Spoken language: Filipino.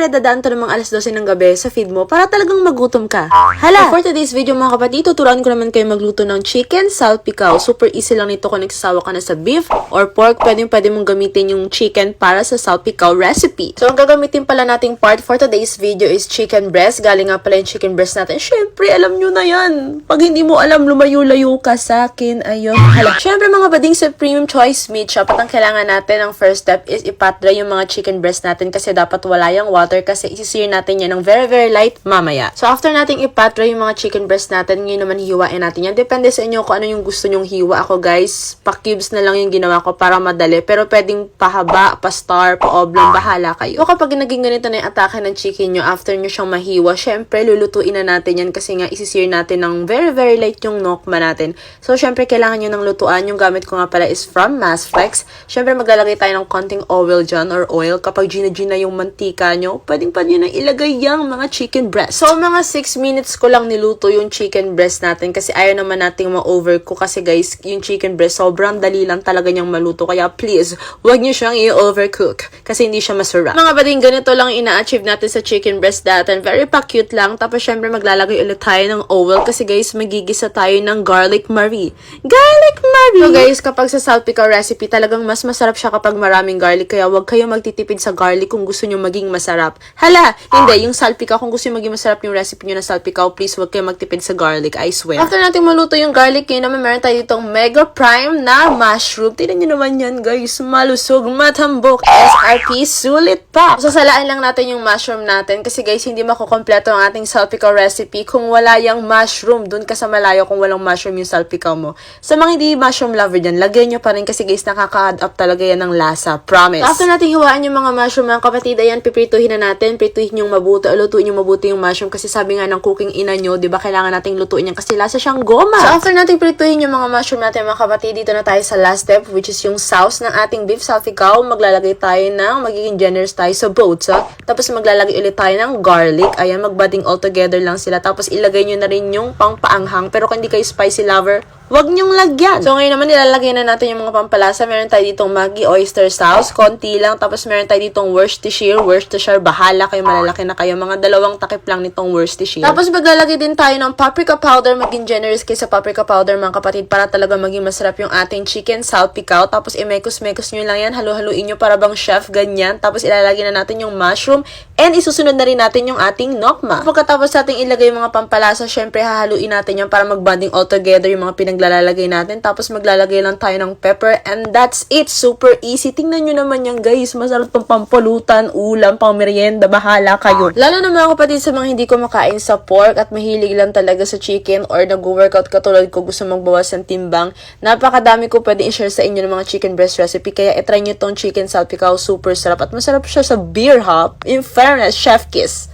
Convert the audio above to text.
syempre dadaan to ng mga alas 12 ng gabi sa feed mo para talagang magutom ka. Hala! So for today's video mga kapatid, tuturuan ko naman kayo magluto ng chicken salpicao. Super easy lang nito kung nagsasawa ka na sa beef or pork. Pwede mong gamitin yung chicken para sa salpicao recipe. So ang gagamitin pala nating part for today's video is chicken breast. Galing nga pala yung chicken breast natin. Syempre, alam nyo na yan. Pag hindi mo alam, lumayo-layo ka sa akin. Ayun. Hala. Syempre mga bading sa Premium Choice Meat Shop, at ang kailangan natin, ang first step is ipatra yung mga chicken breast natin kasi dapat wala yung water kasi isisir natin yan ng very light mamaya. So after nating ipatra yung mga chicken breast natin, ngayon naman hiwain natin yan. Depende sa inyo kung ano yung gusto nyong hiwa. Ako guys, pa-cubes na lang yung ginawa ko para madali. Pero pwedeng pahaba, pa-star, pa-oblong, bahala kayo. So kapag naging ganito na yung atake ng chicken nyo, after nyo siyang mahiwa, syempre lulutuin na natin yan kasi nga isisir natin ng very light yung nokma natin. So syempre kailangan nyo ng lutuan. Yung gamit ko nga pala is from Masflex. Syempre maglalagay tayo ng konting oil dyan or oil. Kapag gina yung mantika nyo, pwedeng pa nyo na ilagay yung mga chicken breast. So mga 6 minutes ko lang niluto yung chicken breast natin kasi ayaw naman nating ma-overcook kasi guys, yung chicken breast sobrang dali lang talaga niyang maluto. Kaya please, huwag nyo siyang i-overcook kasi hindi siya masarap. Mga bading, ganito lang ina-achieve natin sa chicken breast natin. Very pa-cute lang. Tapos syempre maglalagay ulit tayo ng oil kasi guys, magigisa tayo ng garlic marie. Garlic marie! So guys, kapag sa salpicao recipe, talagang mas masarap siya kapag maraming garlic. Kaya huwag kayo magtitipid sa garlic kung gusto nyo maging masarap. Hala! Hindi, yung salpicao, kung gusto nyo maging masarap yung recipe nyo na salpicao, please huwag kayo magtipid sa garlic. I swear. After natin maluto yung garlic, yun naman meron tayo ditong mega prime na mushroom. Tignan nyo naman yan guys. Malusog, matambok, SRP, sulit pa. So salaan lang natin yung mushroom natin kasi guys, hindi makukompleto ang ating salpicao recipe kung wala yung mushroom. Doon ka sa malayo kung walang mushroom yung salpicao mo. Sa mga hindi mushroom lover dyan, lagyan nyo pa rin kasi guys, nakaka-add up talaga yan ng lasa. Promise. After natin hiwaan yung mga mushroom, mga kapatid, ayan, piprituhin na natin. Prituhin yung mabuti, lutuin yung mabuti yung mushroom kasi sabi nga ng cooking ina nyo, di ba, kailangan nating lutuin yan kasi lasa siyang goma. So after nating prituhin yung mga mushroom natin, mga kapatid, dito na tayo sa last step, which is yung sauce ng ating beef salpicao. Maglalagay tayo ng, magiging generous tayo sa both, ha? Tapos maglalagay ulit tayo ng garlic. Ayan, magbading all together lang sila. Tapos ilagay nyo na rin yung pangpaanghang. Pero kung hindi kayo spicy lover, wag niyong lagyan. So ngayon naman nilalagay na natin yung mga pampalasa. Meron tayo ditong Maggi oyster sauce, konti lang. Tapos meron tayo ditong Worcestershire, bahala kayo, malalaki na kayo. Mga 2 takip lang nitong Worcestershire. Tapos maglalagay din tayo ng paprika powder. Maging generous kayo sa paprika powder mga kapatid para talaga maging masarap yung ating chicken salpicao. Tapos imekos-mekos nyo lang yan, halu-haluin nyo para bang chef, ganyan. Tapos ilalagay na natin yung mushroom and isusunod na rin natin yung ating nokma. Pagkatapos natin ilagay yung mga pampalasa, syempre hahaluin natin yan para mag-bonding all together yung mga pinaglalagay natin. Tapos maglalagay lang tayo ng pepper and that's it. Super easy. Tingnan nyo naman yan guys. Masarap pang pampulutan, ulam, pang merienda. Bahala kayo. Lalo na mga kapatid sa mga hindi kumakain sa pork at mahilig lang talaga sa chicken or nag-workout katulad ko, gusto magbawas ng timbang. Napakadami ko pwede i-share sa inyo ng mga chicken breast recipe. Kaya itry nyo tong chicken salpicao. Super sarap. At masarap siya sa beer hop. In fairness, chef kiss.